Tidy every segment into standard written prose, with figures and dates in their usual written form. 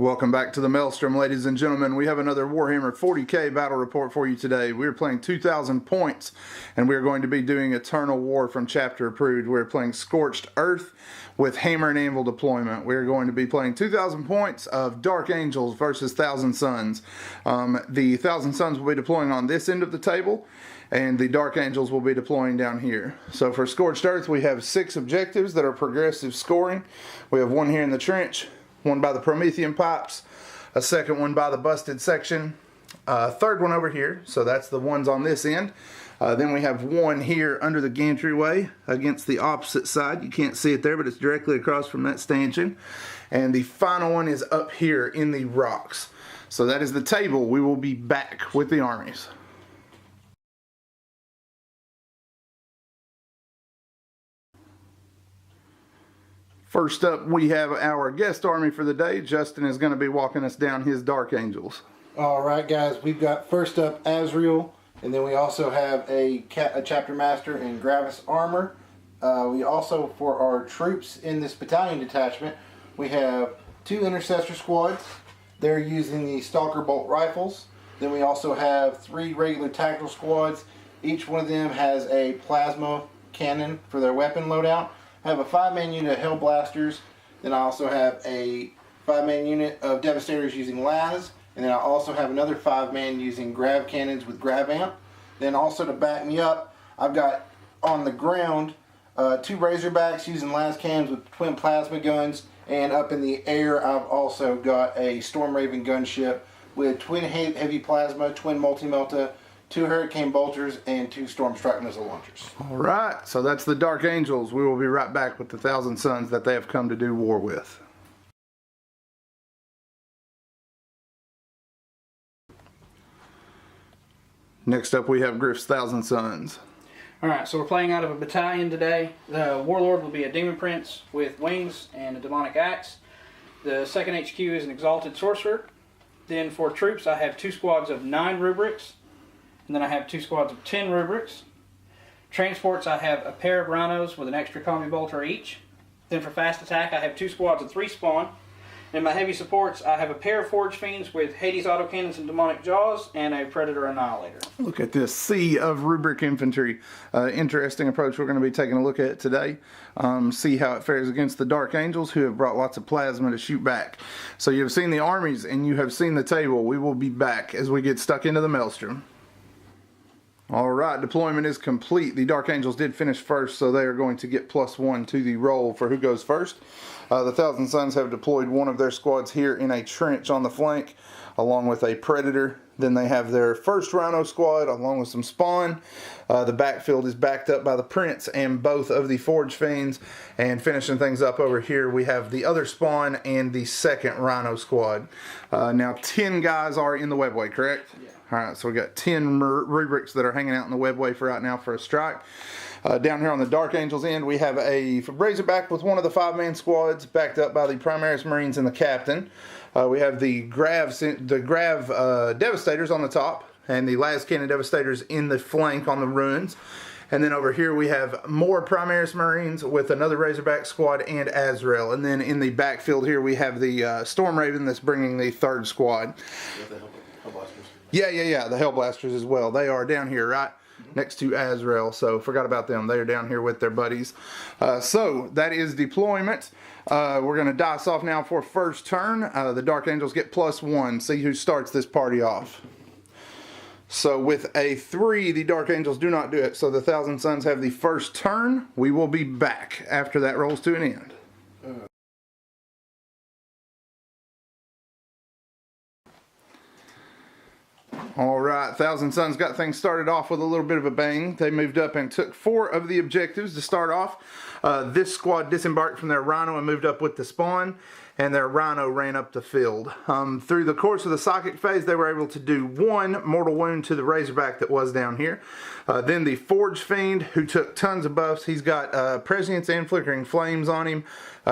Welcome back to the Maelstrom, ladies and gentlemen. We have another Warhammer 40k battle report for you today. We're playing 2,000 points, and we're going to be doing Eternal War from Chapter Approved. We're playing Scorched Earth with Hammer and Anvil deployment. We're going to be playing 2,000 points of Dark Angels versus Thousand Suns. The Thousand Suns will be deploying on this end of the table, and the Dark Angels will be deploying down here. So for Scorched Earth, we have 6 objectives that are progressive scoring. We have one here in the trench, one by the Promethean pipes, a second one by the busted section, a third one over here, so that's the ones on this end. Then we have one here under the gantry against the opposite side. You can't see it there, but it's directly across from that stanchion. And the final one is up here in the rocks. So that is the table. We will be back with the armies. First up, we have our guest army for the day. Justin is going to be walking us down his Dark Angels. All right, guys. We've got first up Azrael, and then we also have a Chapter Master in Gravis armor. We also, for our troops in this battalion detachment, we have 2 intercessor squads. They're using the Stalker bolt rifles. Then we also have 3 regular tactical squads. Each one of them has a plasma cannon for their weapon loadout. I have a 5-man unit of Hell Blasters. Then I also have a 5-man unit of Devastators using Las. And then I also have another 5-man using Grav Cannons with Grav Amp. Then also to back me up, I've got on the ground 2 Razorbacks using Las Cannons with twin plasma guns. And up in the air, I've also got a Storm Raven gunship with twin heavy plasma, twin multi-melta, 2 Hurricane Bolters, and 2 Storm Strike missile launchers. All right, so that's the Dark Angels. We will be right back with the Thousand Suns that they have come to do war with. Next up, we have Griff's Thousand Suns. Alright, so we're playing out of a battalion today. The Warlord will be a Demon Prince with wings and a Demonic Axe. The second HQ is an Exalted Sorcerer. Then for troops, I have 2 squads of 9 rubrics. And then I have 2 squads of 10 rubrics. Transports, I have a pair of rhinos with an extra combi bolter each. Then for fast attack, I have 2 squads of 3 spawn. In my heavy supports, I have a pair of Forge Fiends with Hades autocannons and Demonic Jaws, and a Predator Annihilator. Look at this sea of rubric infantry. Interesting approach we're going to be taking a look at today. See how it fares against the Dark Angels, who have brought lots of plasma to shoot back. So you have seen the armies, and you have seen the table. We will be back as we get stuck into the Maelstrom. Alright, deployment is complete. The Dark Angels did finish first, so they are going to get +1 to the roll for who goes first. The Thousand Suns have deployed one of their squads here in a trench on the flank, along with a Predator. Then they have their first Rhino squad, along with some spawn. The backfield is backed up by the Prince and both of the Forge Fiends. And finishing things up over here, we have the other spawn and the second Rhino squad. Now 10 guys are in the webway, correct? Yeah. Alright, so we got 10 rubrics that are hanging out in the webway for right now for a strike. Down here on the Dark Angels end, we have a Razorback with one of the 5-man squads, backed up by the Primaris Marines and the Captain. We have the Grav Devastators on the top, and the Las Cannon Devastators in the flank on the ruins. And then over here we have more Primaris Marines with another Razorback squad and Azrael. And then in the backfield here we have the Storm Raven that's bringing the 3rd squad. Yeah, the Hell Blasters as well. They are down here, right? Next to Azrael, so forgot about them. They are down here with their buddies. So that is deployment. We're going to dice off now for first turn. The Dark Angels get +1. See who starts this party off. So with a 3, the Dark Angels do not do it. So the Thousand Suns have the first turn. We will be back after that rolls to an end. Alright, Thousand Suns got things started off with a little bit of a bang. They moved up and took 4 of the objectives to start off. This squad disembarked from their Rhino and moved up with the spawn, and their Rhino ran up the field. Through the course of the psychic phase, they were able to do 1 mortal wound to the Razorback that was down here. Then the Forge Fiend, who took tons of buffs. He's got Prescience and Flickering Flames on him.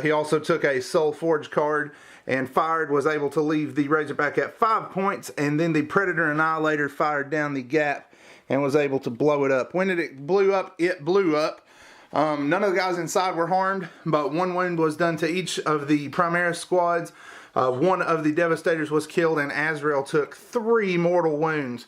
He also took a Soul Forge card and was able to leave the Razorback at 5 points, and then the Predator Annihilator fired down the gap and was able to blow it up. When it blew up, it blew up. None of the guys inside were harmed, but 1 wound was done to each of the Primaris squads. One of the Devastators was killed, and Azrael took 3 mortal wounds.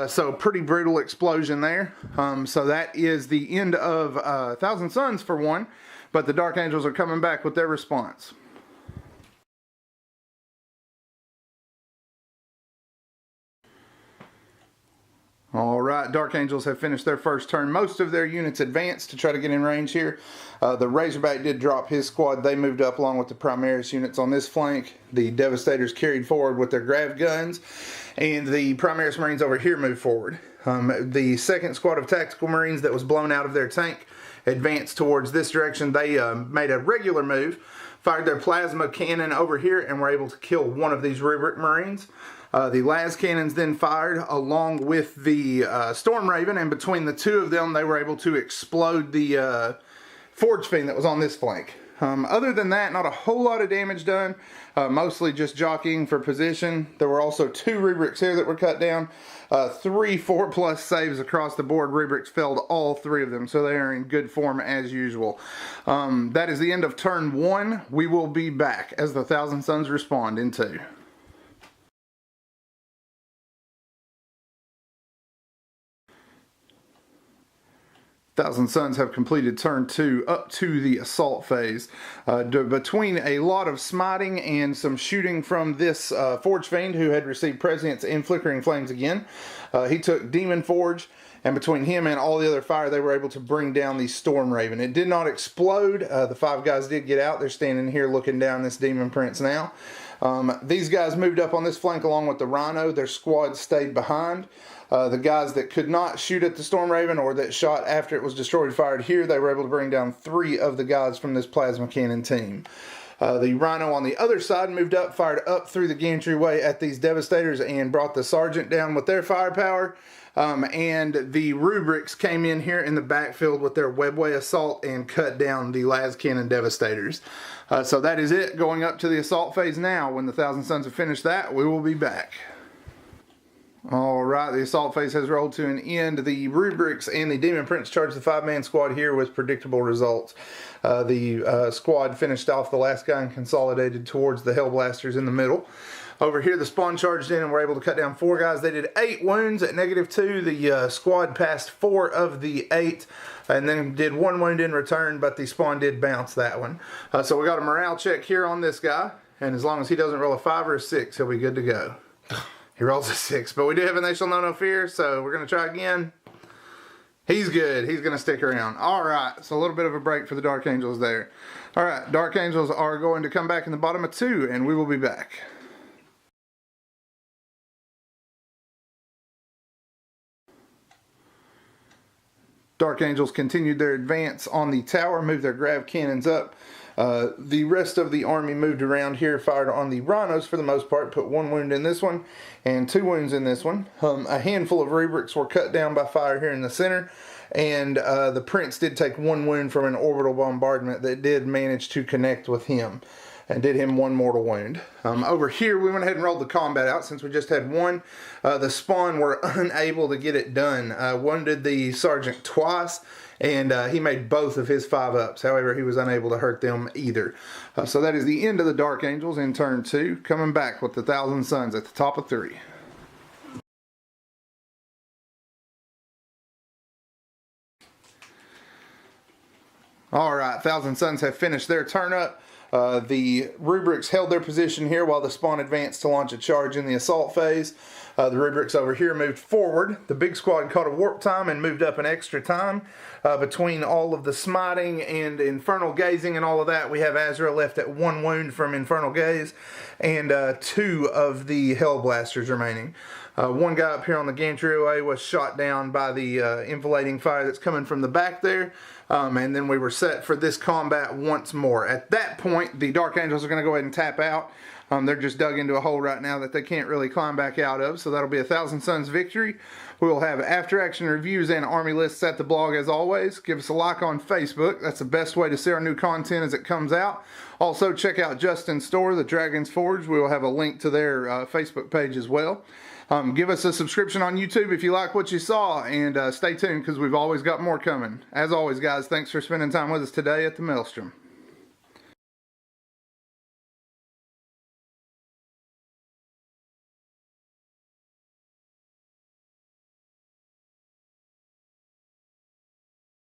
So pretty brutal explosion there. So that is the end of Thousand Suns for one, but the Dark Angels are coming back with their response. Alright, Dark Angels have finished their first turn. Most of their units advanced to try to get in range here. The Razorback did drop his squad. They moved up along with the Primaris units on this flank. The Devastators carried forward with their grav guns, and the Primaris Marines over here moved forward. The second squad of Tactical Marines that was blown out of their tank advanced towards this direction. They made a regular move, fired their plasma cannon over here, and were able to kill one of these Rubric Marines. The las cannons then fired along with the Storm Raven, and between the two of them they were able to explode the Forge Fiend that was on this flank. Other than that, not a whole lot of damage done, mostly just jockeying for position. There were also 2 rubrics here that were cut down. 3 4+ saves across the board. Rubrics failed all 3 of them, so they are in good form as usual. That is the end of turn 1. We will be back as the Thousand Suns respond in 2. Thousand Suns have completed turn 2 up to the assault phase. Between a lot of smiting and some shooting from this Forge Fiend who had received Prescience and Flickering Flames again, he took Demon Forge, and between him and all the other fire they were able to bring down the Storm Raven. It did not explode. The 5 guys did get out. They're standing here looking down this Demon Prince now. These guys moved up on this flank along with the Rhino. Their squad stayed behind. The guys that could not shoot at the Storm Raven or that shot after it was destroyed fired here, they were able to bring down 3 of the guys from this plasma cannon team. The Rhino on the other side moved up, fired up through the gantry-way at these Devastators and brought the Sergeant down with their firepower. And the Rubrics came in here in the backfield with their webway assault and cut down the las cannon Devastators. So that is it going up to the assault phase now. When the Thousand Suns have finished that, we will be back. Alright, the assault phase has rolled to an end. The Rubrics and the Demon Prince charged the 5-man squad here with predictable results. The squad finished off the last guy and consolidated towards the Hellblasters in the middle. Over here, the Spawn charged in and were able to cut down 4 guys. They did 8 wounds at -2. The squad passed 4 of the 8 and then did 1 wound in return, but the Spawn did bounce that one. So we got a morale check here on this guy, and as long as he doesn't roll a 5 or a 6, he'll be good to go. He rolls a 6, but we do have a They Shall Know No Fear, so we're going to try again. He's good. He's going to stick around. Alright, so a little bit of a break for the Dark Angels there. Alright, Dark Angels are going to come back in the bottom of 2, and we will be back. Dark Angels continued their advance on the tower, moved their grav cannons up. The rest of the army moved around here, fired on the Rhinos for the most part, put 1 wound in this one and 2 wounds in this one. A handful of Rubrics were cut down by fire here in the center, and the Prince did take 1 wound from an orbital bombardment that did manage to connect with him and did him 1 mortal wound. Over here, we went ahead and rolled the combat out since we just had 1. The Spawn were unable to get it done. Wounded the Sergeant twice, and he made both of his 5-ups. However, he was unable to hurt them either. So that is the end of the Dark Angels in turn 2, coming back with the Thousand Suns at the top of 3. Alright, Thousand Suns have finished their turn up. The Rubrics held their position here while the Spawn advanced to launch a charge in the assault phase. The Rubrics over here moved forward. The big squad caught a warp time and moved up an extra time. Between all of the smiting and infernal gazing and all of that, we have Azrael left at 1 wound from infernal gaze and 2 of the Hellblasters remaining. 1 guy up here on the gantry was shot down by the enfilading fire that's coming from the back there. And then we were set for this combat once more. At that point, the Dark Angels are going to go ahead and tap out. They're just dug into a hole right now that they can't really climb back out of, so that'll be a Thousand Suns victory. We will have after-action reviews and army lists at the blog as always. Give us a like on Facebook. That's the best way to see our new content as it comes out. Also, check out Justin's store, The Dragon's Forge. We will have a link to their Facebook page as well. Give us a subscription on YouTube if you like what you saw, and stay tuned because we've always got more coming. As always, guys, thanks for spending time with us today at the Maelstrom.